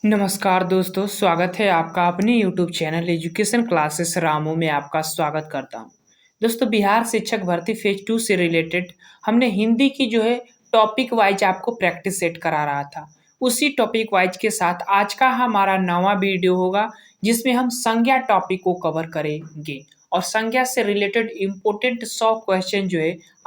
नमस्कार दोस्तों, स्वागत है आपका अपने YouTube channel education classes Ramu में आपका स्वागत करता हूं। दोस्तों, बिहार शिक्षक भर्ती फेज 2 से रिलेटेड हमने हिंदी की टॉपिक वाइज आपको प्रैक्टिस सेट करा रहा था। उसी टॉपिक वाइज के साथ आज का हमारा नवा वीडियो होगा जिसमें हम संज्ञा टॉपिक को कवर करेंगे और संज्ञा से रिलेटेड इम्पोर्टेंट 100 क्वेश्चन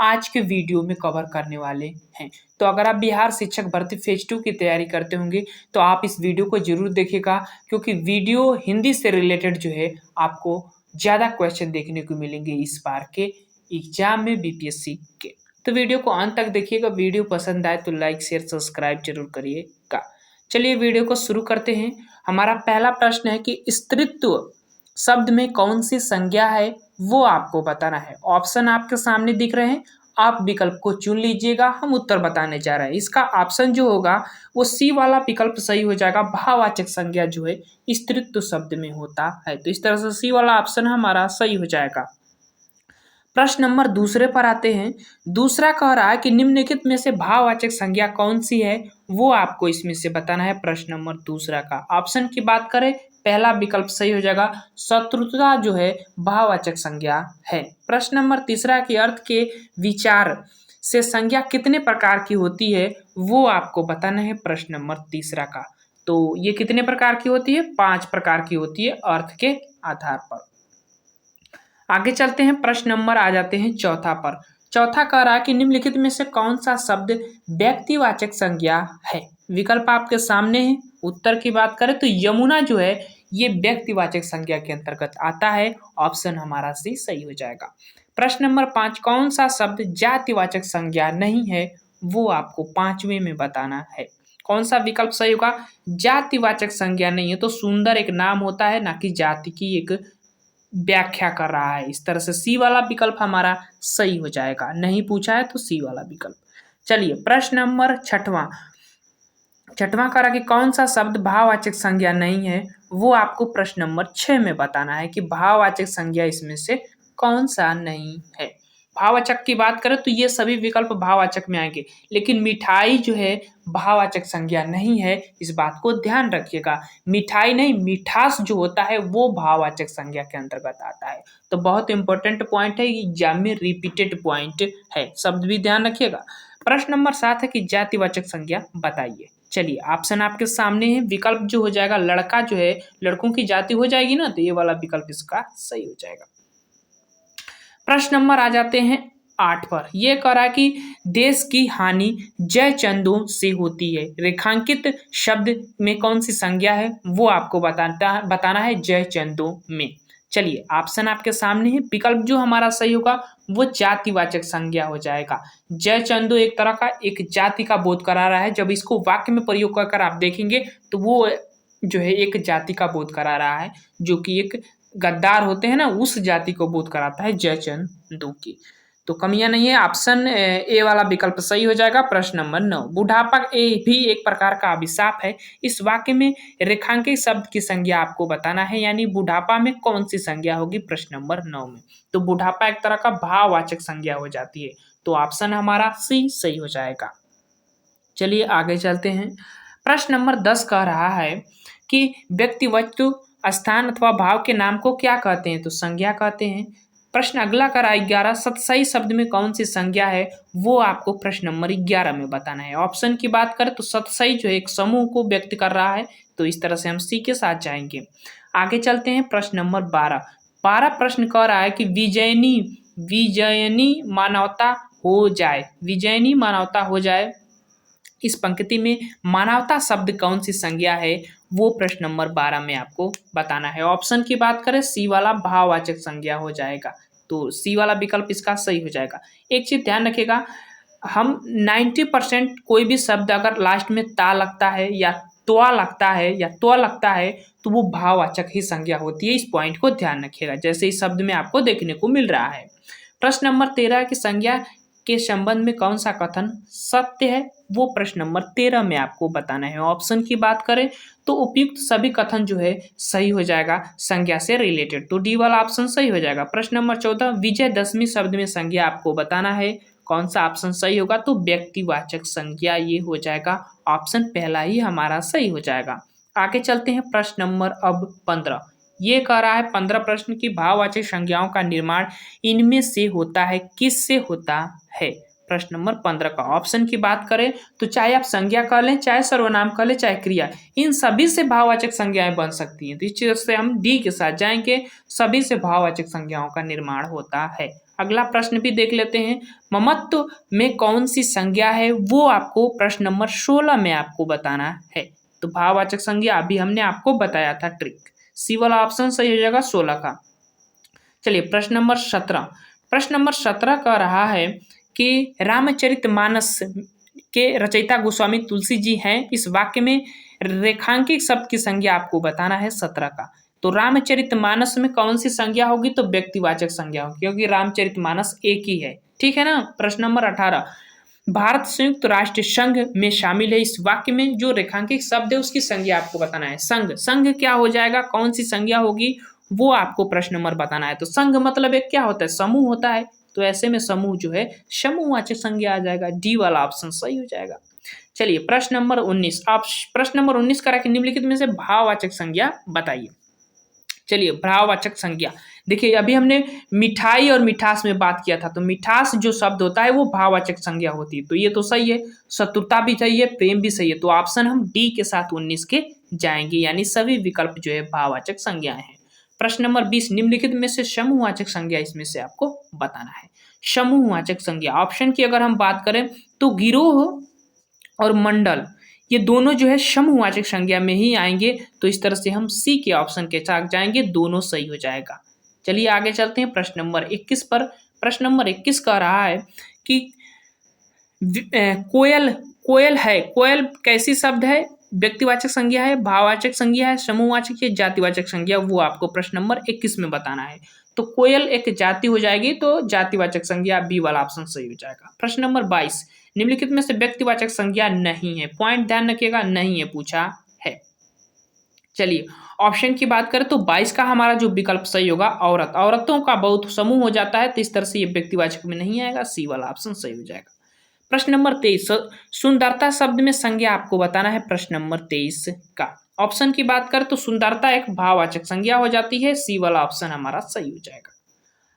आज के वीडियो में कवर करने वाले हैं। तो अगर आप बिहार शिक्षक भर्ती फेज 2 की तैयारी करते होंगे तो आप इस वीडियो को जरूर देखिएगा, क्योंकि वीडियो हिंदी से रिलेटेड आपको ज़्यादा क्वेश्चन देखने को मिलेंगे इस बार के एग्जाम में बीपीएससी के। तो वीडियो को अंत तक देखिएगा। वीडियो पसंद आए तो लाइक शेयर सब्सक्राइब जरूर करिएगा। चलिए वीडियो को शुरू करते हैं। हमारा पहला प्रश्न है कि स्त्रीत्व शब्द में कौन सी संज्ञा है, वो आपको बताना है। ऑप्शन आपके सामने दिख रहे हैं, आप विकल्प को चुन लीजिएगा। हम उत्तर बताने जा रहे हैं। इसका ऑप्शन होगा वो सी वाला विकल्प सही हो जाएगा। भाववाचक संज्ञा स्त्रीत्व शब्द में होता है, तो इस तरह से सी वाला ऑप्शन हमारा सही हो जाएगा। प्रश्न नंबर दूसरे पर आते हैं। दूसरा कह रहा है कि निम्नलिखित में से भाववाचक संज्ञा कौन सी है, वो आपको इसमें से बताना है। प्रश्न नंबर दूसरा का ऑप्शन की बात करें, पहला विकल्प सही हो जाएगा। शत्रुता भाववाचक संज्ञा है। प्रश्न नंबर तीसरा के अर्थ के विचार से संज्ञा कितने प्रकार की होती है, वो आपको बताना है। प्रश्न नंबर तीसरा का, तो ये कितने प्रकार की होती है? 5 प्रकार की होती है अर्थ के आधार पर। आगे चलते हैं, प्रश्न नंबर आ जाते हैं चौथा पर। चौथा कह रहा है कि निम्नलिखित में से कौन सा शब्द व्यक्तिवाचक संज्ञा है। विकल्प आपके सामने है। उत्तर की बात करें तो यमुना ये व्यक्तिवाचक संज्ञा के अंतर्गत आता है। ऑप्शन हमारा सी सही हो जाएगा। प्रश्न नंबर 5, कौन सा शब्द जातिवाचक संज्ञा नहीं है, वो आपको 5वें में बताना है। कौन सा विकल्प सही होगा? जातिवाचक संज्ञा नहीं है तो सुंदर एक नाम होता है, ना कि जाति की एक व्याख्या कर रहा है। इस तरह से सी वाला विकल्प हमारा सही हो जाएगा। नहीं पूछा है तो सी वाला विकल्प। चलिए प्रश्न नंबर छठवां कह रहा कि कौन सा शब्द भाववाचक संज्ञा नहीं है, वो आपको प्रश्न नंबर 6 में बताना है कि भाववाचक संज्ञा इसमें से कौन सा नहीं है। भाववाचक की बात करें तो ये सभी विकल्प भाववाचक में आएंगे, लेकिन मिठाई भाववाचक संज्ञा नहीं है। इस बात को ध्यान रखिएगा। मिठाई नहीं, मिठास होता है वो भाववाचक संज्ञा के अंतर्गत आता है। तो बहुत इंपॉर्टेंट पॉइंट है, एग्जाम में रिपीटेड पॉइंट है, शब्द भी ध्यान रखिएगा। प्रश्न नंबर 7 है कि जातिवाचक संज्ञा बताइए। चलिए ऑप्शन आपके सामने है। विकल्प हो जाएगा लड़का लड़कों की जाति हो जाएगी ना, तो ये वाला विकल्प इसका सही हो जाएगा। प्रश्न नंबर आ जाते हैं 8 पर। यह कह रहा है कि देश की हानि जय चंदों से होती है। रेखांकित शब्द में कौन सी संज्ञा है, वो आपको बताना है जय चंदों में। चलिए ऑप्शन आपके सामने है। विकल्प हमारा सही होगा वो जातिवाचक संज्ञा हो जाएगा। जय चंदो एक तरह का एक जाति का बोध करा रहा है। जब इसको वाक्य में प्रयोग कर आप देखेंगे तो वो एक जाति का बोध करा रहा है, जो कि एक गद्दार होते हैं ना, उस जाति को बोध कराता है जयचंदू की। तो कमियां नहीं है। ऑप्शन ए वाला विकल्प सही हो जाएगा। प्रश्न नंबर 9, बुढ़ापा भी एक प्रकार का अभिशाप है। इस वाक्य में रेखांकित शब्द की संज्ञा आपको बताना है, यानी बुढ़ापा में कौन सी संज्ञा होगी प्रश्न नंबर 9 में। तो बुढ़ापा एक तरह का भाववाचक संज्ञा हो जाती है, तो ऑप्शन हमारा सी सही हो जाएगा। चलिए आगे चलते हैं। प्रश्न नंबर 10 कह रहा है कि व्यक्ति, वस्तु, स्थान अथवा भाव के नाम को क्या कहते हैं, तो संज्ञा कहते हैं। प्रश्न अगला करा 11, सतसई शब्द में कौन सी संज्ञा है, वो आपको प्रश्न नंबर 11 में बताना है। ऑप्शन की बात करें तो सतसई एक समूह को व्यक्त कर रहा है, तो इस तरह से हम सी के साथ जाएंगे। आगे चलते हैं। प्रश्न नंबर 12 प्रश्न कह रहा है कि विजयनी मानवता हो जाए। विजयनी मानवता हो जाए, इस पंक्ति में मानवता शब्द कौन सी संज्ञा है, वो प्रश्न नंबर 12 में आपको बताना है। ऑप्शन की बात करें सी वाला भाववाचक संज्ञा हो जाएगा, तो सी वाला विकल्प इसका सही हो जाएगा। एक चीज ध्यान रखिएगा, हम 90% कोई भी शब्द अगर लास्ट में ता लगता है या त्वा लगता है या त्व लगता है तो वो भाववाचक ही संज्ञा होती है। इस पॉइंट को ध्यान रखिएगा, जैसे इस शब्द में आपको देखने को मिल रहा है। प्रश्न नंबर 13 की संज्ञा के संबंध में कौन सा कथन सत्य है, वो प्रश्न नंबर 13 में आपको बताना है। ऑप्शन की बात करें तो उपयुक्त सभी कथन सही हो जाएगा संज्ञा से रिलेटेड, तो डी वाला ऑप्शन सही हो जाएगा। प्रश्न नंबर 14, विजयदशमी शब्द में संज्ञा आपको बताना है। कौन सा ऑप्शन सही होगा, तो व्यक्तिवाचक संज्ञा ये हो जाएगा। ऑप्शन पहला ही हमारा सही हो जाएगा। आगे चलते हैं प्रश्न नंबर अब 15। ये कह रहा है 15 प्रश्न की भाववाचक संज्ञाओं का निर्माण इनमें से होता है, किससे होता है? प्रश्न नंबर 15 का ऑप्शन की बात करें तो चाहे आप संज्ञा कह लें, चाहे सर्वनाम कह लें, चाहे क्रिया, इन सभी से भाववाचक संज्ञाएं बन सकती हैं। तो इस चीज से हम डी के साथ जाएंगे, सभी से भाववाचक संज्ञाओं का निर्माण होता है। अगला प्रश्न भी देख लेते हैं। ममत्व में कौन सी संज्ञा है, वो आपको प्रश्न नंबर 16 में आपको बताना है। तो भाववाचक संज्ञा अभी हमने आपको बताया था ट्रिक, सी वाला ऑप्शन सही हो जाएगा 16 का। चलिए प्रश्न नंबर 17। प्रश्न नंबर 17 कह रहा है कि रामचरितमानस के रचयिता गोस्वामी तुलसी जी हैं। इस वाक्य में रेखांकित शब्द की संज्ञा आपको बताना है 17 का। तो रामचरितमानस में कौन सी संज्ञा होगी? तो व्यक्तिवाचक संज्ञा होगी, क्योंकि रामचरितमानस एक ही है। ठीक है ना। प्रश्न नंबर 18। भारत संयुक्त राष्ट्र संघ में शामिल है। इस वाक्य में जो रेखांकित शब्द है उसकी संज्ञा आपको बताना है। संघ, संघ क्या हो जाएगा, कौन सी संज्ञा होगी, वो आपको प्रश्न नंबर बताना है। तो संघ मतलब एक क्या होता है, समूह होता है। तो ऐसे में समूह जो है समूहवाचक संज्ञा आ जाएगा, डी वाला ऑप्शन सही हो जाएगा। चलिए प्रश्न नंबर 19। आप प्रश्न नंबर 19 करा के निम्नलिखित में से भाववाचक संज्ञा बताइए। चलिए भाववाचक संज्ञा देखिए, अभी हमने मिठाई और मिठास में बात किया था। तो मिठास जो शब्द होता है वो भाववाचक संज्ञा होती है। तो ये तो सही है, शत्रुता भी सही है, प्रेम भी सही है। तो ऑप्शन हम डी के साथ 19 के जाएंगे, यानी सभी विकल्प जो है भाववाचक संज्ञाएं हैं। प्रश्न नंबर 20। निम्नलिखित में से समूहवाचक संज्ञा इसमें से आपको बताना है। समूहवाचक संज्ञा ऑप्शन की अगर हम बात करें तो गिरोह और मंडल, ये दोनों जो है समूहवाचक संज्ञा में ही आएंगे। तो इस तरह से हम सी के ऑप्शन के साथ जाएंगे, दोनों सही हो जाएगा। चलिए आगे चलते हैं प्रश्न नंबर 21 पर। प्रश्न नंबर 21 कह रहा है कि कोयल, कोयल है, कोयल कैसी शब्द है, व्यक्तिवाचक संज्ञा है, भाववाचक संज्ञा है, समूहवाचक या जातिवाचक संज्ञा, वो आपको प्रश्न नंबर 21 में बताना है। तो कोयल एक जाति हो जाएगी, तो जातिवाचक संज्ञा बी वाला ऑप्शन सही हो जाएगा। प्रश्न नंबर 22। निम्नलिखित में से व्यक्तिवाचक संज्ञा नहीं है, पॉइंट ध्यान रखिएगा, नहीं है पूछा है। चलिए ऑप्शन की बात करें तो 22 का हमारा जो विकल्प सही होगा औरत, औरतों का बहुत समूह हो जाता है, तो इस तरह से ये व्यक्तिवाचक में नहीं आएगा, सी वाला ऑप्शन सही हो जाएगा। प्रश्न नंबर 23। सुंदरता शब्द में संज्ञा आपको बताना है प्रश्न नंबर 23 का। ऑप्शन की बात करें तो सुंदरता एक भाववाचक संज्ञा हो जाती है, सी वाला ऑप्शन हमारा सही हो जाएगा।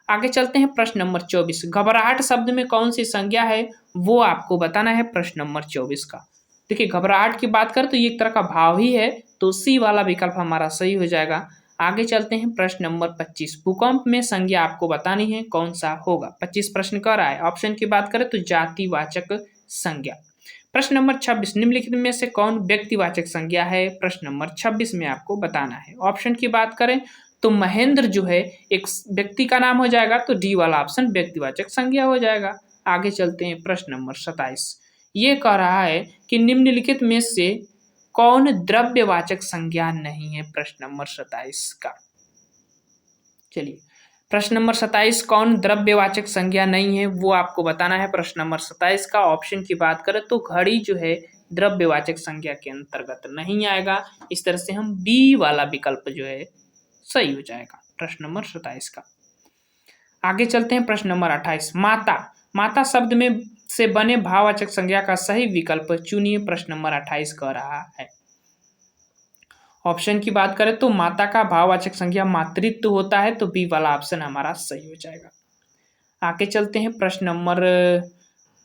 आगे चलते हैं प्रश्न नंबर 24। घबराहट शब्द में कौन सी संज्ञा है, वो आपको बताना है प्रश्न नंबर 24 का। देखिए घबराहट की बात करें तो ये एक तरह का भाव ही है, तो सी वाला विकल्प हमारा सही हो जाएगा। आगे चलते हैं प्रश्न नंबर 25। भूकंप में संज्ञा आपको बतानी है, कौन सा होगा। 25 प्रश्न कर रहा है। ऑप्शन की बात करें तो जातिवाचक संज्ञा। प्रश्न नंबर 26। निम्नलिखित में से कौन व्यक्तिवाचक संज्ञा है, प्रश्न नंबर 26 में आपको बताना है। ऑप्शन की बात करें तो महेंद्र जो है एक व्यक्ति का नाम हो जाएगा, तो डी वाला ऑप्शन व्यक्तिवाचक संज्ञा हो जाएगा। आगे चलते हैं प्रश्न नंबर 27। ये कह रहा है कि निम्नलिखित में से कौन द्रव्यवाचक संज्ञा नहीं है, प्रश्न नंबर 27 का। चलिए प्रश्न नंबर 27 कौन द्रव्यवाचक संज्ञा नहीं है, वो आपको बताना है प्रश्न नंबर 27 का। ऑप्शन की बात करें तो घड़ी जो है द्रव्यवाचक संज्ञा के अंतर्गत नहीं आएगा, इस तरह से हम बी वाला विकल्प जो है सही हो जाएगा प्रश्न नंबर 27 का। आगे चलते हैं प्रश्न नंबर 28। माता, माता शब्द में से बने भाववाचक संज्ञा का सही विकल्प चुनिए, प्रश्न नंबर 28 कह रहा है। ऑप्शन की बात करें तो माता का भाववाचक संज्ञा मातृत्व होता है, तो बी वाला ऑप्शन हमारा सही हो जाएगा। आगे चलते हैं प्रश्न नंबर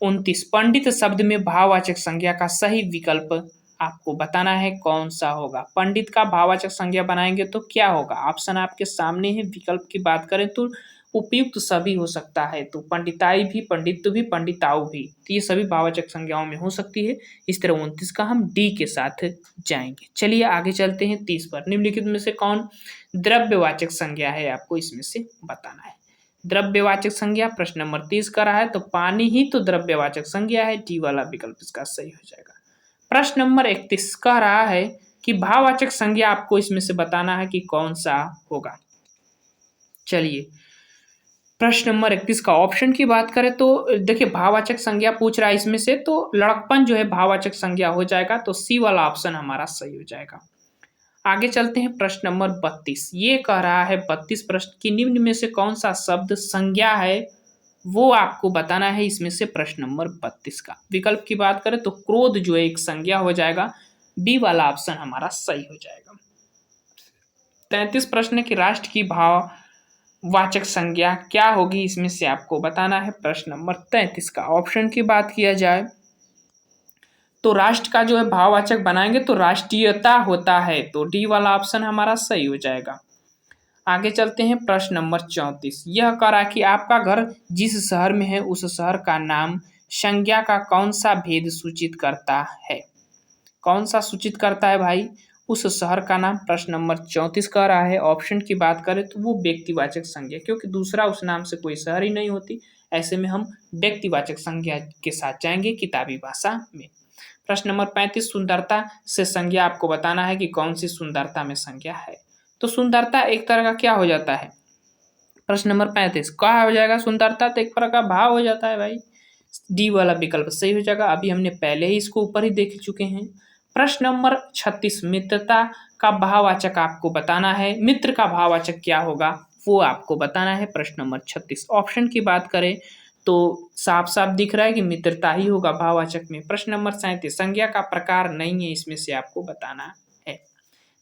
29। पंडित शब्द में भाववाचक संज्ञा का सही विकल्प आपको बताना है, कौन सा होगा। पंडित का भाववाचक संज्ञा बनाएंगे तो क्या होगा, ऑप्शन आपके सामने है। विकल्प की बात करें तो उपयुक्त सभी हो सकता है, तो पंडिताई भी, पंडित्व भी, पंडिताऊ भी, तो ये सभी भाववाचक संज्ञाओं में हो सकती है। इस तरह 29 का हम डी के साथ जाएंगे। चलिए आगे चलते हैं 30 पर। निम्नलिखित में से कौन द्रव्यवाचक संज्ञा है, आपको इसमें से बताना है। द्रव्यवाचक संज्ञा प्रश्न नंबर 30 का रहा है, तो पानी ही तो द्रव्यवाचक संज्ञा है, डी वाला विकल्प इसका सही हो जाएगा। प्रश्न नंबर 31 कह रहा है कि भाववाचक संज्ञा आपको इसमें से बताना है कि कौन सा होगा। चलिए प्रश्न नंबर 31 का ऑप्शन की बात करें तो देखिए भाववाचक संज्ञा पूछ रहा है इसमें से, तो लड़कपन जो है भाववाचक संज्ञा हो जाएगा, तो सी वाला ऑप्शन हमारा सही हो जाएगा। आगे चलते हैं प्रश्न नंबर 32। ये कह रहा है 32 प्रश्न की निम्न में से कौन सा शब्द संज्ञा है, वो आपको बताना है इसमें से प्रश्न नंबर 32 का। विकल्प की बात करें तो क्रोध जो है एक संज्ञा हो जाएगा, बी वाला ऑप्शन हमारा सही हो जाएगा। 33 प्रश्न की राष्ट्र की भाववाचक संज्ञा क्या होगी, इसमें से आपको बताना है। प्रश्न नंबर 33 का ऑप्शन की बात किया जाए तो राष्ट्र का जो है भाववाचक बनाएंगे तो राष्ट्रीयता होता है, तो डी वाला ऑप्शन हमारा सही हो जाएगा। आगे चलते हैं। प्रश्न नंबर 34 यह करा कि आपका घर जिस शहर में है उस शहर का नाम संज्ञा का कौन सा भेद सूचित करता है। कौन सा सूचित करता है भाई, उस शहर का नाम। प्रश्न नंबर 34 कह रहा है, ऑप्शन की बात करें तो वो व्यक्तिवाचक संज्ञा, क्योंकि दूसरा उस नाम से कोई शहर ही नहीं होती, ऐसे में हम व्यक्तिवाचक संज्ञा के साथ जाएंगे किताबी भाषा में। प्रश्न नंबर 35 सुंदरता से संज्ञा आपको बताना है कि कौन सी सुंदरता में संज्ञा है। तो सुंदरता एक तरह का क्या हो जाता है, प्रश्न नंबर 35 क्या हो जाएगा, सुंदरता तो एक प्रकार का भाव हो जाता है भाई। डी वाला विकल्प सही हो जाएगा, अभी हमने पहले ही इसको ऊपर ही देख चुके हैं। प्रश्न नंबर 36 मित्रता का भाववाचक आपको बताना है, मित्र का भाववाचक क्या होगा वो आपको बताना है। प्रश्न नंबर 36 ऑप्शन की बात करें तो साफ साफ दिख रहा है कि मित्रता ही होगा भाववाचक में। प्रश्न नंबर 37 संज्ञा का प्रकार नहीं है, इसमें से आपको बताना है।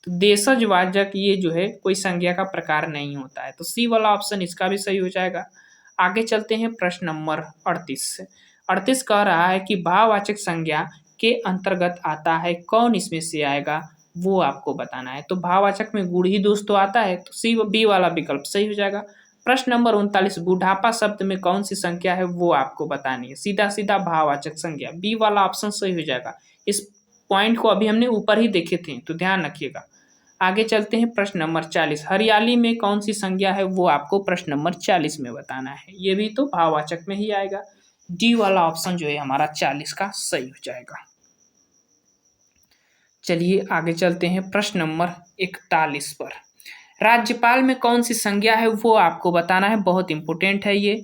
तो देशजवाचक ये जो है कोई संज्ञा का प्रकार नहीं होता है, तो सी वाला ऑप्शन इसका भी सही हो जाएगा। आगे चलते हैं। प्रश्न नंबर 38 कह रहा है कि भाववाचक संज्ञा के अंतर्गत आता है, कौन इसमें से आएगा वो आपको बताना है। तो भाववाचक में गुण ही दोष तो आता है, तो सी बी वाला विकल्प सही हो जाएगा। प्रश्न नंबर 39 बुढ़ापा शब्द में कौन सी संख्या है वो आपको बतानी है। सीधा सीधा भाववाचक संज्ञा, बी वाला ऑप्शन सही हो जाएगा। इस पॉइंट को अभी हमने ऊपर ही देखे थे, तो ध्यान रखिएगा। आगे चलते हैं। प्रश्न नंबर 40 हरियाली में कौन सी संज्ञा है वो आपको प्रश्न नंबर 40 में बताना है, ये भी तो भाववाचक में ही आएगा। डी वाला ऑप्शन जो है हमारा 40 का सही हो जाएगा। चलिए आगे चलते हैं। प्रश्न नंबर 41 पर राज्यपाल में कौन सी संज्ञा है वो आपको बताना है, बहुत इंपॉर्टेंट है ये।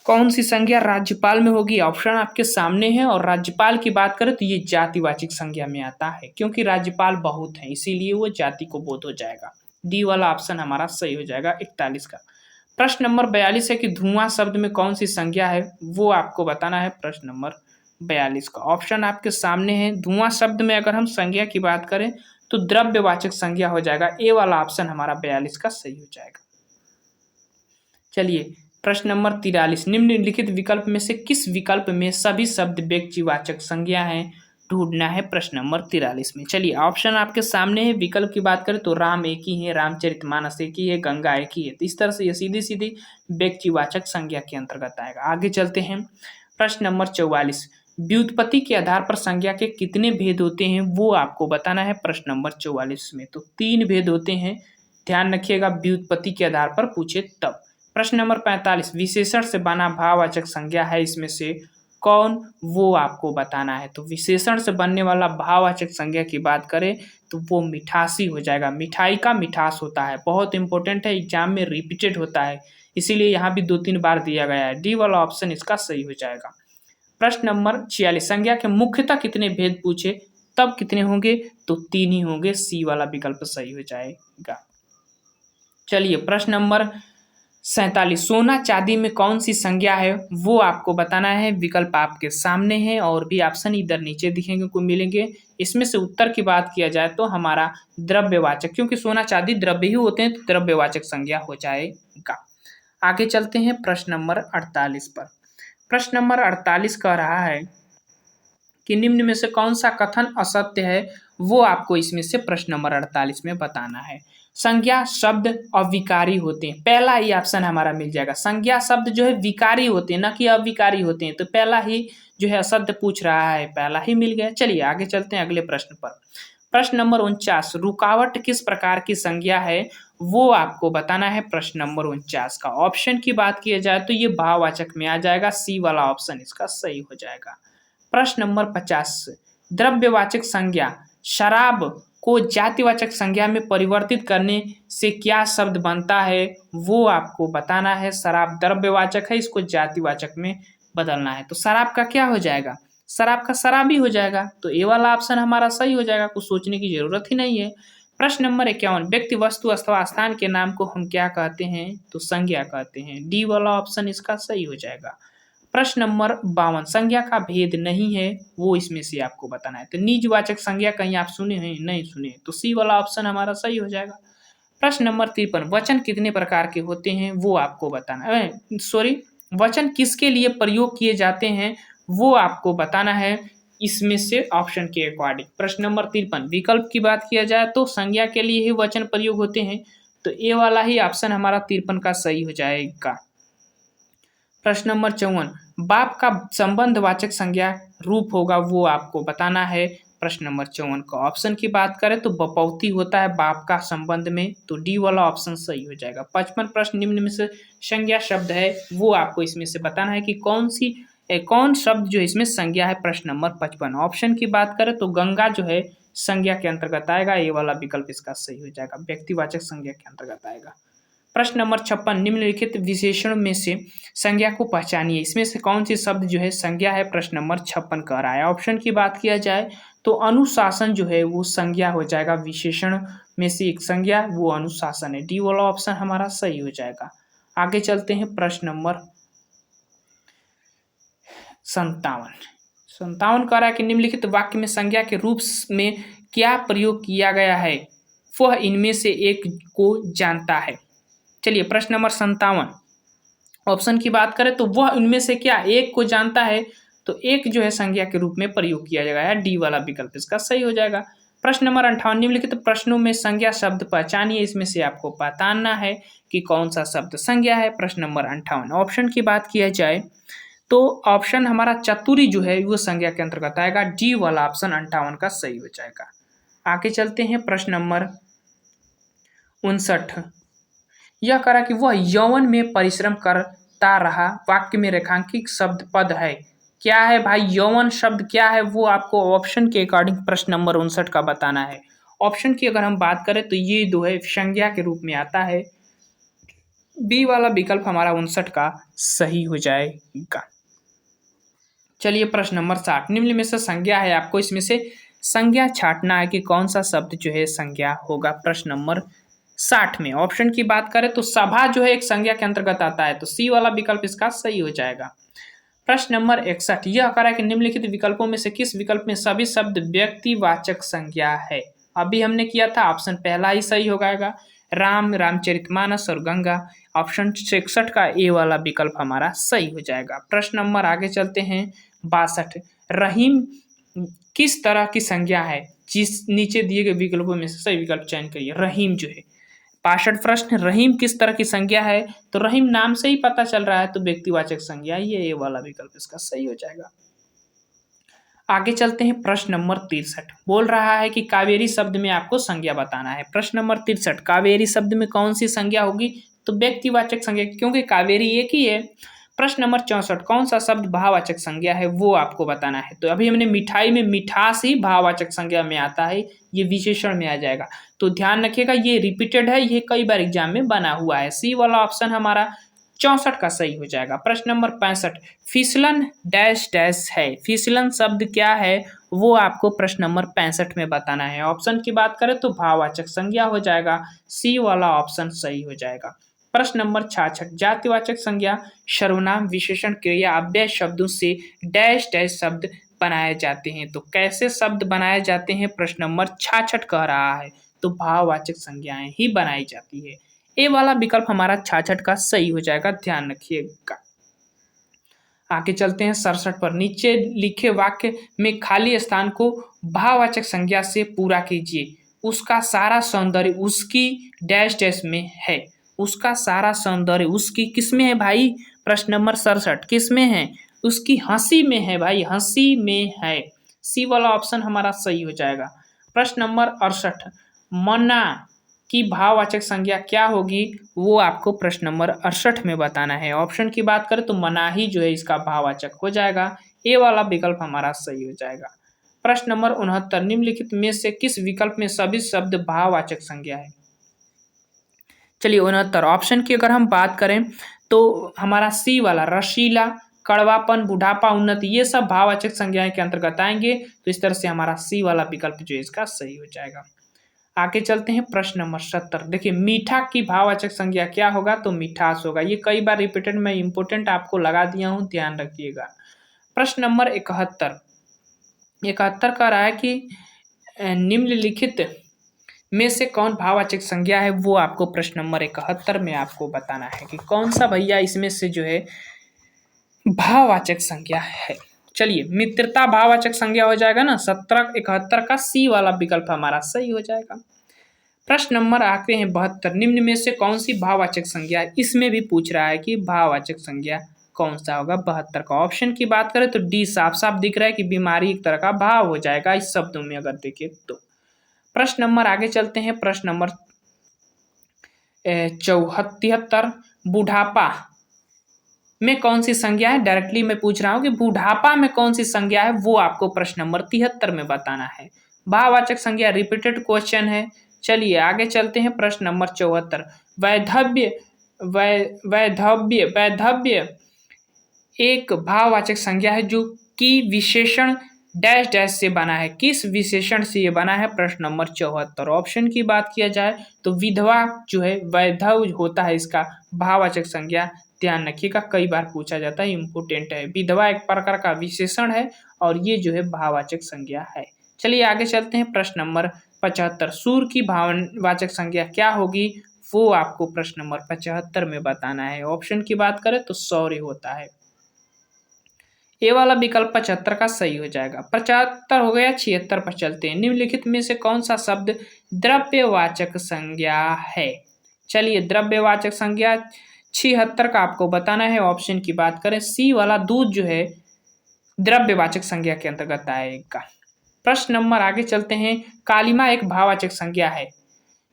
कौन सी संज्ञा राज्यपाल में होगी, ऑप्शन आपके सामने है। और राज्यपाल की बात करें तो ये जातिवाचक संज्ञा में आता है, क्योंकि राज्यपाल बहुत हैं इसीलिए वो जाति को बोध हो जाएगा। डी वाला ऑप्शन हमारा सही हो जाएगा 41 का। प्रश्न नंबर 42 है कि धुआं शब्द में कौन सी संज्ञा है वो आपको बताना है। प्रश्न नंबर 42 का ऑप्शन आपके सामने है। धुआं शब्द में अगर हम संज्ञा की बात करें तो द्रव्यवाचक संज्ञा हो जाएगा, ए वाला ऑप्शन हमारा 42 का सही हो जाएगा। चलिए प्रश्न नंबर 43 निम्नलिखित विकल्प में से किस विकल्प में सभी शब्द व्यक्तिवाचक संज्ञा हैं ढूंढना है। प्रश्न नंबर 43 में चलिए ऑप्शन आपके सामने है। विकल्प की बात करें तो राम एक ही है, रामचरितमानस एक ही है, गंगा एक ही है, तो इस तरह से ये सीधी सीधी व्यक्तिवाचक संज्ञा के अंतर्गत आएगा। आगे चलते हैं। प्रश्न नंबर 44 व्युत्पत्ति के आधार पर संज्ञा के कितने भेद होते हैं वो आपको बताना है। प्रश्न नंबर 44 में तो 3 भेद होते हैं, ध्यान रखिएगा, व्युत्पत्ति के आधार पर पूछे तब। प्रश्न नंबर 45 विशेषण से बना भाववाचक संज्ञा है, इसमें से कौन वो आपको बताना है। तो विशेषण से बनने वाला भाववाचक संज्ञा की बात करें तो वो मिठासी हो जाएगा। मिठाई का मिठास होता है, बहुत इंपॉर्टेंट है, एग्जाम में रिपीटेड होता है, इसीलिए यहाँ भी 2-3 बार दिया गया है। डी वाला ऑप्शन इसका सही हो जाएगा। प्रश्न नंबर 46 संज्ञा के मुख्यतः कितने भेद पूछे तब कितने होंगे, तो 3 ही होंगे, सी वाला विकल्प सही हो जाएगा। चलिए प्रश्न नंबर 47 सोना चांदी में कौन सी संज्ञा है वो आपको बताना है। विकल्प आपके सामने है और भी ऑप्शन इधर नीचे दिखेंगे को मिलेंगे। इसमें से उत्तर की बात किया जाए तो हमारा द्रव्यवाचक, क्योंकि सोना चांदी द्रव्य ही होते हैं तो द्रव्यवाचक संज्ञा हो जाएगा। आगे चलते हैं प्रश्न नंबर 48 पर। प्रश्न नंबर 48 कह रहा है कि निम्न में से कौन सा कथन असत्य है वो आपको इसमें से प्रश्न नंबर 48 में बताना है। संज्ञा शब्द अविकारी होते हैं, पहला ही ऑप्शन हमारा मिल जाएगा। संज्ञा शब्द जो है विकारी होते हैं, न कि अविकारी होते हैं, तो पहला ही जो है असत्य पूछ रहा है, पहला ही मिल गया। चलिए आगे चलते हैं अगले प्रश्न पर। प्रश्न नंबर 49 रुकावट किस प्रकार की संज्ञा है वो आपको बताना है। प्रश्न नंबर 49 का ऑप्शन की बात की जाए तो ये भाववाचक में आ जाएगा, सी वाला ऑप्शन इसका सही हो जाएगा। प्रश्न नंबर 50 द्रव्यवाचक संज्ञा शराब को जातिवाचक संज्ञा में परिवर्तित करने से क्या शब्द बनता है वो आपको बताना है। शराब द्रव्यवाचक है, इसको जातिवाचक में बदलना है, तो शराब का क्या हो जाएगा, शराब का शराबी हो जाएगा, तो ए वाला ऑप्शन हमारा सही हो जाएगा, कुछ सोचने की जरूरत ही नहीं है। प्रश्न नंबर 51 व्यक्ति वस्तु अथवा स्थान के नाम को हम क्या कहते हैं, तो संज्ञा कहते हैं। डी वाला ऑप्शन इसका सही हो जाएगा। प्रश्न नंबर 52 संज्ञा का भेद नहीं है, वो इसमें से आपको बताना है। तो निजवाचक संज्ञा कहीं आप सुने हैं? नहीं सुने, तो सी वाला ऑप्शन हमारा सही हो जाएगा। प्रश्न नंबर 53 वचन कितने प्रकार के होते हैं, वो आपको बताना है। सॉरी, वचन किसके लिए प्रयोग किए जाते हैं, वो आपको बताना है इसमें से ऑप्शन के अकॉर्डिंग। प्रश्न नंबर 53 विकल्प की बात किया जाए तो संज्ञा के लिए ही वचन प्रयोग होते हैं, तो ए वाला ही ऑप्शन हमारा 53 का सही हो जाएगा। प्रश्न नंबर 54 बाप का संबंधवाचक संज्ञा रूप होगा, वो आपको बताना है। प्रश्न नंबर 54 का ऑप्शन की बात करें तो बपौती होता है बाप का संबंध में, तो डी वाला ऑप्शन सही हो जाएगा। 55 प्रश्न निम्न में से संज्ञा शब्द है, वो आपको इसमें से बताना है कि कौन शब्द जो इसमें संज्ञा है। प्रश्न नंबर 55 ऑप्शन की बात करें तो गंगा जो है संज्ञा के अंतर्गत आएगा, ये वाला विकल्प इसका सही हो जाएगा, व्यक्तिवाचक संज्ञा के अंतर्गत आएगा। प्रश्न नंबर 56 निम्नलिखित विशेषण में से संज्ञा को पहचानिए, इसमें से कौन सी शब्द जो है संज्ञा है। प्रश्न नंबर 56 कह रहा है। ऑप्शन की बात किया जाए तो अनुशासन जो है वो संज्ञा हो जाएगा, विशेषण में से एक संज्ञा वो अनुशासन है, डी वाला ऑप्शन हमारा सही हो जाएगा। आगे चलते हैं प्रश्न नंबर 57 कह रहा है कि निम्नलिखित वाक्य में संज्ञा के रूप में क्या प्रयोग किया गया है, वह इनमें से एक को जानता है। चलिए प्रश्न नंबर 57 ऑप्शन की बात करें तो वह उनमें से क्या एक को जानता है, तो एक जो है संज्ञा के रूप में प्रयोग किया जाएगा, डी वाला विकल्प इसका सही हो जाएगा। प्रश्न नंबर 58 निम्नलिखित प्रश्नों में संज्ञा शब्द पहचानिए, इसमें से आपको बताना है कि कौन सा शब्द संज्ञा है। प्रश्न नंबर 58 ऑप्शन की बात किया जाए तो ऑप्शन हमारा चतुरी जो है वो संज्ञा के अंतर्गत आएगा, डी वाला ऑप्शन 58 का सही हो जाएगा। आगे चलते हैं प्रश्न नंबर 59 यह करा कि वह यौवन में परिश्रम करता रहा, वाक्य में रेखांकित शब्द पद है, क्या है भाई यौवन शब्द क्या है, वो आपको ऑप्शन के अकॉर्डिंग प्रश्न नंबर 59 का बताना है। ऑप्शन की अगर हम बात करें तो ये दो है संज्ञा के रूप में आता है, बी वाला विकल्प हमारा 59 का सही हो जाएगा। चलिए प्रश्न नंबर 60 निम्न में से संज्ञा है, आपको इसमें से संज्ञा छांटना है कि कौन सा शब्द जो है संज्ञा होगा। प्रश्न नंबर 60 में ऑप्शन की बात करें तो सभा जो है एक संज्ञा के अंतर्गत आता है, तो सी वाला विकल्प इसका सही हो जाएगा। प्रश्न नंबर 61 यह कह रहा है कि निम्नलिखित विकल्पों में से किस विकल्प में सभी शब्द व्यक्तिवाचक संज्ञा है। अभी हमने किया था ऑप्शन पहला ही सही हो जाएगा, राम, रामचरितमानस और गंगा। ऑप्शन 66 का ए वाला विकल्प हमारा सही हो जाएगा। प्रश्न नंबर आगे चलते हैं 62 रहीम किस तरह की संज्ञा है, जिस नीचे दिए गए विकल्पों में से सही विकल्प चयन करिए। रहीम जो है 62 प्रश्न रहीम किस तरह की संज्ञा है, तो रहीम नाम से ही पता चल रहा है, तो व्यक्तिवाचक संज्ञा ये वाला विकल्प इसका सही हो जाएगा। आगे चलते हैं प्रश्न नंबर 63 बोल रहा है कि कावेरी शब्द में आपको संज्ञा बताना है। प्रश्न नंबर 63 कावेरी शब्द में कौन सी संज्ञा होगी, तो व्यक्तिवाचक संज्ञा, क्योंकि कावेरी एक ही है। प्रश्न नंबर 64 कौन सा शब्द भाववाचक संज्ञा है, वो आपको बताना है। तो अभी हमने मिठाई में मिठास ही भाववाचक संज्ञा में आता है, ये विशेषण में आ जाएगा, तो ध्यान रखिएगा ये रिपीटेड है, ये कई बार एग्जाम में बना हुआ है। सी वाला ऑप्शन हमारा 64 का सही हो जाएगा। प्रश्न नंबर 65 फिसलन डैश डैश है, फिसलन शब्द क्या है, वो आपको प्रश्न नंबर 65 में बताना है। ऑप्शन की बात करें तो भाववाचक संज्ञा हो जाएगा, सी वाला ऑप्शन सही हो जाएगा। प्रश्न नंबर 66 जातिवाचक संज्ञा सर्वनाम विशेषण क्रिया अव्यय शब्दों से डैश डैश शब्द बनाए जाते हैं, तो कैसे शब्द बनाए जाते हैं, प्रश्न नंबर 66 कह रहा है, तो भाववाचक संज्ञाएं ही बनाई जाती है। ए वाला विकल्प हमारा 66 का सही हो जाएगा, ध्यान रखिएगा। आगे चलते हैं 67 पर नीचे लिखे वाक्य में खाली स्थान को भाववाचक संज्ञा से पूरा कीजिए। उसका सारा सौंदर्य उसकी डैश डैश में है, उसका सारा सौंदर्य उसकी किस में है भाई, प्रश्न नंबर 67 किस में है, उसकी हंसी में है भाई, हंसी में है, सी वाला ऑप्शन हमारा सही हो जाएगा। प्रश्न नंबर 68 मना की भाववाचक संज्ञा क्या होगी, वो आपको प्रश्न नंबर 68 में बताना है। ऑप्शन की बात करें तो मनाही जो है इसका भाववाचक हो जाएगा, ए वाला विकल्प हमारा सही हो जाएगा। प्रश्न नंबर 69 निम्नलिखित में से किस विकल्प में सभी शब्द भाववाचक संज्ञा है। चलिए 69 ऑप्शन की अगर हम बात करें तो हमारा सी वाला रसीला, कड़वापन, बुढ़ापा, उन्नति, ये सब भाववाचक संज्ञाएं के अंतर्गत आएंगे, तो इस तरह से हमारा सी वाला विकल्प जो है इसका सही हो जाएगा। आगे चलते हैं प्रश्न नंबर 70। देखिए मीठा की भाववाचक संज्ञा क्या होगा, तो मिठास होगा। ये कई बार रिपीटेड मैं इंपोर्टेंट आपको लगा दिया हूँ, ध्यान रखिएगा। प्रश्न नंबर 71। 71 कह रहा है कि निम्नलिखित में से कौन भाववाचक संज्ञा है, वो आपको प्रश्न नंबर 71 में आपको बताना है कि कौन सा भैया इसमें से जो है भाववाचक संज्ञा है। चलिए मित्रता भाववाचक संज्ञा हो जाएगा ना, 70 71 का सी वाला विकल्प हमारा सही हो जाएगा। प्रश्न नंबर आते हैं 72। निम्न में से कौन सी भाववाचक संज्ञा है, इसमें भी पूछ रहा है कि भाववाचक संज्ञा कौन सा होगा 72 का। ऑप्शन की बात करें तो डी साफ साफ दिख रहा है कि बीमारी एक तरह का भाव हो जाएगा इस शब्दों में अगर देखें तो। प्रश्न नंबर आगे चलते हैं, प्रश्न नंबर 73। बुढ़ापा में कौन सी संज्ञा है, डायरेक्टली मैं पूछ रहा हूं कि बुढ़ापा में कौन सी संज्ञा है, वो आपको प्रश्न नंबर 73 में बताना है। भाववाचक संज्ञा रिपीटेड क्वेश्चन है। चलिए आगे चलते हैं, प्रश्न नंबर 74। वैधव्य वैधव्य वैधव्य एक भाववाचक संज्ञा है जो कि विशेषण डैश डैश से बना है। किस विशेषण से ये बना है, प्रश्न नंबर 74। ऑप्शन की बात किया जाए तो विधवा जो है वैधव्य होता है इसका भाववाचक संज्ञा। ध्यान रखिएगा, कई बार पूछा जाता है, इंपोर्टेंट है। विधवा एक प्रकार का विशेषण है और ये जो है भाववाचक संज्ञा है। चलिए आगे चलते हैं, प्रश्न नंबर 75। सूर की भाववाचक संज्ञा क्या होगी, वो आपको प्रश्न नंबर 75 में बताना है। ऑप्शन की बात करें तो सौर्य होता है। ये वाला विकल्प 75 का सही हो जाएगा। 75 हो गया। 76 पर चलते हैं। निम्नलिखित में से कौन सा शब्द द्रव्यवाचक संज्ञा है। चलिए द्रव्यवाचक संज्ञा 76 का आपको बताना है। ऑप्शन की बात करें सी वाला दूध जो है द्रव्यवाचक संज्ञा के अंतर्गत आएगा। प्रश्न नंबर आगे चलते हैं। कालिमा एक भाववाचक संज्ञा है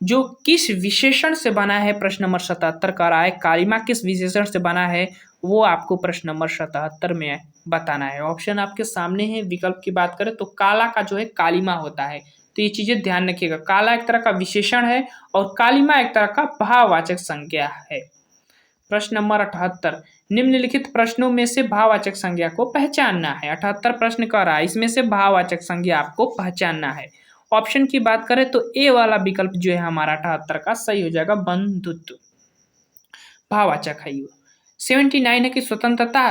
जो किस विशेषण से बना है, प्रश्न नंबर 77 का रहा है। कालिमा किस विशेषण से बना है, वो आपको प्रश्न नंबर 77 में बताना है। ऑप्शन आपके सामने है। विकल्प की बात करें तो काला का जो है कालिमा होता है, तो ये चीजें ध्यान रखिएगा। काला एक तरह का विशेषण है और कालिमा एक तरह का भाववाचक संज्ञा है। प्रश्न नंबर 78। निम्नलिखित प्रश्नों में से भाववाचक संज्ञा को पहचानना है। 78 प्रश्न कर रहा है, इसमें से भाववाचक संज्ञा आपको पहचानना है। ऑप्शन की बात करें तो ए वाला विकल्प जो है हमारा 78 का सही हो जाएगा। बंधुत्व भाववाचक है। 79 है कि स्वतंत्रता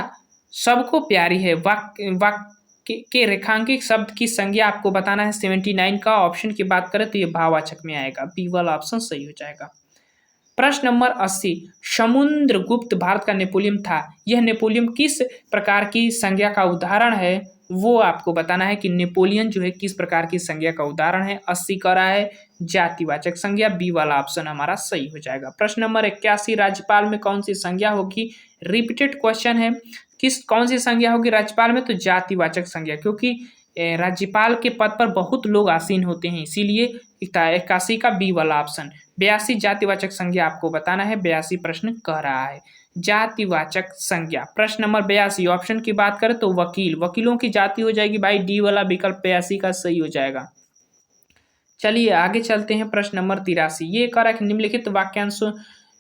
सबको प्यारी है। वाक्य के रेखांकित शब्द की संज्ञा आपको बताना है 79 का। ऑप्शन की बात करें तो ये भाववाचक में आएगा, बी वाला ऑप्शन सही हो जाएगा। प्रश्न नंबर 80। समुद्रगुप्त भारत का नेपोलियन था। यह नेपोलियन किस प्रकार की संज्ञा का उदाहरण है, वो आपको बताना है कि नेपोलियन जो है किस प्रकार की संज्ञा का उदाहरण है। 80 का रहा है जातिवाचक संज्ञा, बी वाला ऑप्शन हमारा सही हो जाएगा। प्रश्न नंबर 81। राज्यपाल में कौन सी संज्ञा होगी, रिपीटेड क्वेश्चन है। कौन सी संज्ञा होगी राज्यपाल में, तो जातिवाचक संज्ञा, क्योंकि राज्यपाल के पद पर बहुत लोग आसीन होते हैं, इसीलिए 81 का बी वाला ऑप्शन। 82 जातिवाचक संज्ञा आपको बताना है। 82 प्रश्न कह रहा है जातिवाचक संज्ञा। प्रश्न नंबर 82 ऑप्शन की बात करें तो वकील, वकीलों की जाति हो जाएगी भाई, डी वाला विकल्प 82 का सही हो जाएगा। चलिए आगे चलते हैं। प्रश्न नंबर 83। ये कह रहा है कि निम्नलिखित वाक्यांश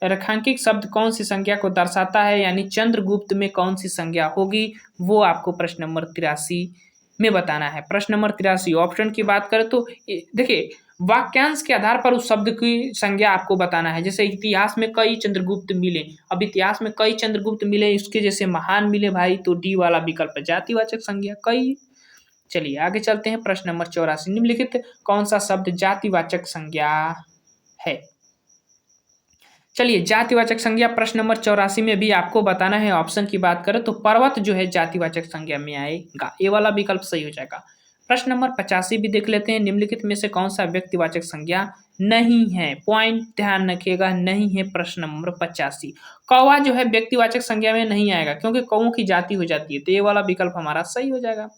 रेखांकित शब्द कौन सी संज्ञा को दर्शाता है, यानी चंद्रगुप्त में कौन सी संज्ञा होगी, वो आपको प्रश्न नंबर 83 में बताना है। प्रश्न नंबर 83 ऑप्शन की बात करें तो देखिए वाक्यांश के आधार पर उस शब्द की संज्ञा आपको बताना है। जैसे इतिहास में कई चंद्रगुप्त मिले, अब इतिहास में कई चंद्रगुप्त मिले, उसके जैसे महान मिले भाई, तो डी वाला विकल्प जातिवाचक संज्ञा कई। चलिए आगे चलते हैं। प्रश्न नंबर 84। निम्नलिखित कौन सा शब्द जातिवाचक संज्ञा है। चलिए जातिवाचक संज्ञा प्रश्न नंबर 84 में भी आपको बताना है। ऑप्शन की बात करें तो पर्वत जो है जातिवाचक संज्ञा में आएगा, ये वाला विकल्प सही हो जाएगा। प्रश्न नंबर 85 भी देख लेते हैं। निम्नलिखित में से कौन सा व्यक्तिवाचक संज्ञा नहीं है, पॉइंट ध्यान रखिएगा, नहीं है। प्रश्न नंबर 85 कौवा जो है व्यक्तिवाचक संज्ञा में नहीं आएगा, क्योंकि कौओं की जाति हो जाती है, तो ये वाला विकल्प हमारा सही हो जाएगा।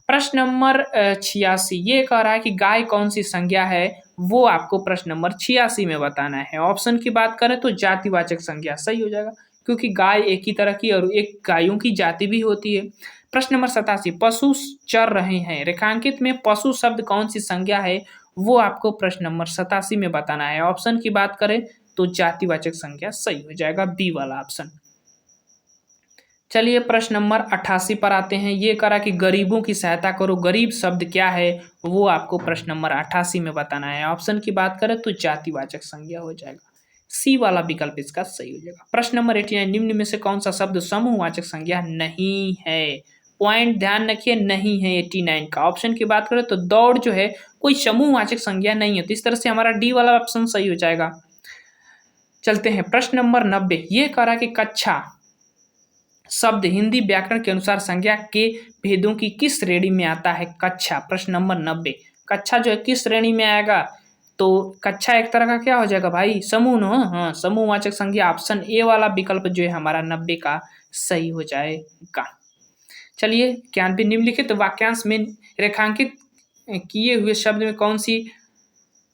प्रश्न नंबर 86 ये कह रहा है कि गाय कौन सी संज्ञा है, वो आपको प्रश्न नंबर 86 में बताना है। ऑप्शन की बात करें तो जातिवाचक संज्ञा सही हो जाएगा, क्योंकि गाय एक ही तरह की और एक गायों की जाति भी होती है। प्रश्न नंबर 87 पशु चर रहे हैं, रेखांकित में पशु शब्द कौन सी संज्ञा है, वो आपको प्रश्न नंबर 87 में बताना है। ऑप्शन की बात करें तो जातिवाचक संज्ञा सही हो जाएगा, बी वाला ऑप्शन। चलिए प्रश्न नंबर 88 पर आते हैं। ये करा कि गरीबों की सहायता करो। गरीब शब्द क्या है वो आपको प्रश्न नंबर 88 में बताना है। ऑप्शन की बात करें तो जातिवाचक संज्ञा हो जाएगा। सी वाला विकल्प इसका सही हो जाएगा। प्रश्न नंबर 89, निम्न में से कौन सा शब्द समूहवाचक संज्ञा नहीं है? पॉइंट ध्यान रखिए, नहीं है 89 का। ऑप्शन की बात करें तो दौड़ जो है कोई समूहवाचक संज्ञा नहीं है, तो इस तरह से हमारा डी वाला ऑप्शन सही हो जाएगा। चलते हैं प्रश्न नंबर 90। ये करा कि कक्षा शब्द हिंदी व्याकरण के अनुसार संज्ञा के भेदों की किस श्रेणी में आता है? कक्षा, प्रश्न नंबर 90। कक्षा जो है किस श्रेणी में आएगा? तो कक्षा एक तरह का क्या हो जाएगा भाई? समूह न, हाँ, समूहवाचक संज्ञा। ऑप्शन ए वाला विकल्प जो है हमारा 90 का सही हो जाएगा। चलिए 91, निम्नलिखित वाक्यांश में रेखांकित किए हुए शब्द में कौन सी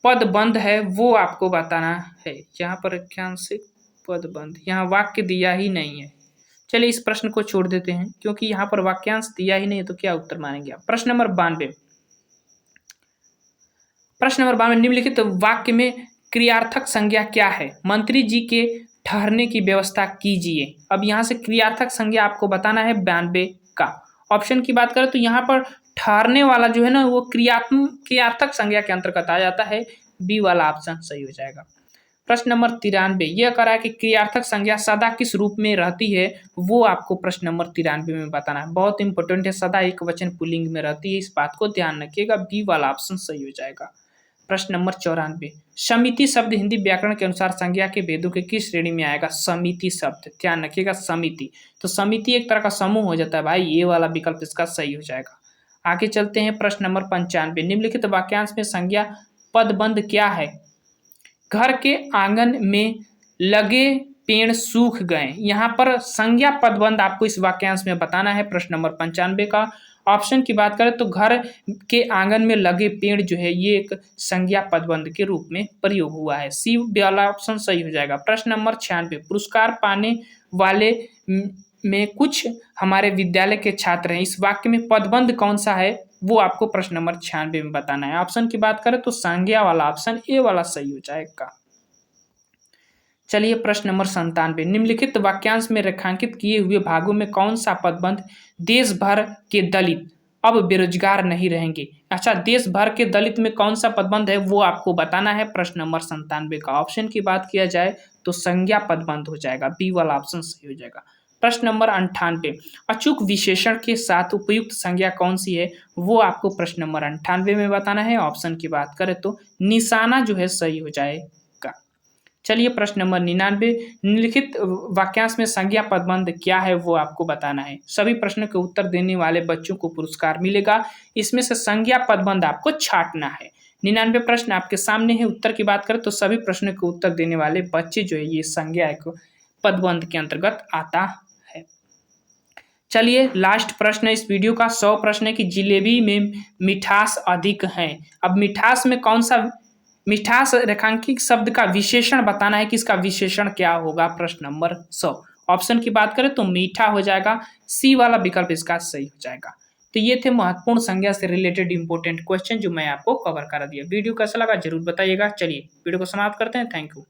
पदबंध है वो आपको बताना है। यहाँ पर रेखांशित पदबंध, यहाँ वाक्य दिया ही नहीं है। चलिए इस प्रश्न को छोड़ देते हैं क्योंकि यहाँ पर वाक्यांश दिया ही नहीं है, तो क्या उत्तर मानेंगे आप? प्रश्न नंबर 92। प्रश्न नंबर 92, निम्नलिखित वाक्य में क्रियार्थक संज्ञा क्या है? मंत्री जी के ठहरने की व्यवस्था कीजिए। अब यहाँ से क्रियार्थक संज्ञा आपको बताना है 92 का। ऑप्शन की बात करें तो यहाँ पर ठहरने वाला जो है ना वो क्रियार्थक संज्ञा के अंतर्गत आ जाता है। बी वाला ऑप्शन सही हो जाएगा। प्रश्न नंबर 93, यह करा है कि क्रियार्थक संज्ञा सदा किस रूप में रहती है वो आपको प्रश्न नंबर 93 में बताना है। बहुत इंपॉर्टेंट है, सदा एक वचन पुल्लिंग में रहती है, इस बात को ध्यान रखिएगा। बी वाला ऑप्शन सही हो जाएगा। प्रश्न नंबर 94, समिति शब्द हिंदी व्याकरण के अनुसार संज्ञा के भेदों के किस श्रेणी में आएगा? समिति शब्द, ध्यान रखिएगा समिति। तो समिति एक तरह का समूह हो जाता है भाई, ये वाला विकल्प इसका सही हो जाएगा। आगे चलते हैं प्रश्न नंबर 95, निम्नलिखित वाक्यांश में संज्ञा पदबंध क्या है? घर के आंगन में लगे पेड़ सूख गए। यहाँ पर संज्ञा पदबंध आपको इस वाक्यांश में बताना है। प्रश्न नंबर 95 का। ऑप्शन की बात करें तो घर के आंगन में लगे पेड़ जो है ये एक संज्ञा पदबंध के रूप में प्रयोग हुआ है। सी वाला ऑप्शन सही हो जाएगा। प्रश्न नंबर 96, पुरस्कार पाने वाले में कुछ हमारे विद्यालय के छात्र हैं। इस वाक्य में पदबंध कौन सा है वो आपको प्रश्न नंबर 96 में बताना है। ऑप्शन की बात करें तो संज्ञा वाला ऑप्शन ए वाला सही हो जाएगा। चलिए प्रश्न नंबर 97, निम्नलिखित वाक्यांश में रेखांकित किए हुए भागों में कौन सा पदबंध देश भर के दलित अब बेरोजगार नहीं रहेंगे? अच्छा, देश भर के दलित में कौन सा पदबंध है वो आपको बताना है। प्रश्न नंबर 97 का। ऑप्शन की बात किया जाए तो संज्ञा पदबंध हो जाएगा। बी वाला ऑप्शन सही हो जाएगा। प्रश्न नंबर 98, अचूक विशेषण के साथ उपयुक्त संज्ञा कौन सी है वो आपको प्रश्न नंबर 98 में बताना है। ऑप्शन की बात करें तो निशाना जो है सही हो जाएगा। चलिए प्रश्न नंबर 99, निम्नलिखित वाक्यांश में संज्ञा पदबंध क्या है वो आपको बताना है। सभी प्रश्नों के उत्तर देने वाले बच्चों को पुरस्कार मिलेगा। इसमें से संज्ञा पदबंध आपको छांटना है। 99 प्रश्न आपके सामने है। उत्तर की बात करें तो सभी प्रश्नों के उत्तर देने वाले बच्चे जो है ये संज्ञा को पदबंध के अंतर्गत आता है। चलिए लास्ट प्रश्न है इस वीडियो का। 100 प्रश्न है कि जिलेबी में मिठास अधिक है। अब मिठास में कौन सा मिठास रेखांकित शब्द का विशेषण बताना है कि इसका विशेषण क्या होगा। प्रश्न नंबर 100। ऑप्शन की बात करें तो मीठा हो जाएगा। सी वाला विकल्प इसका सही हो जाएगा। तो ये थे महत्वपूर्ण संज्ञा से रिलेटेड इंपॉर्टेंट क्वेश्चन जो मैं आपको कवर करा दिया। वीडियो कैसा लगा जरूर बताइएगा। चलिए वीडियो को समाप्त करते हैं। Thank you.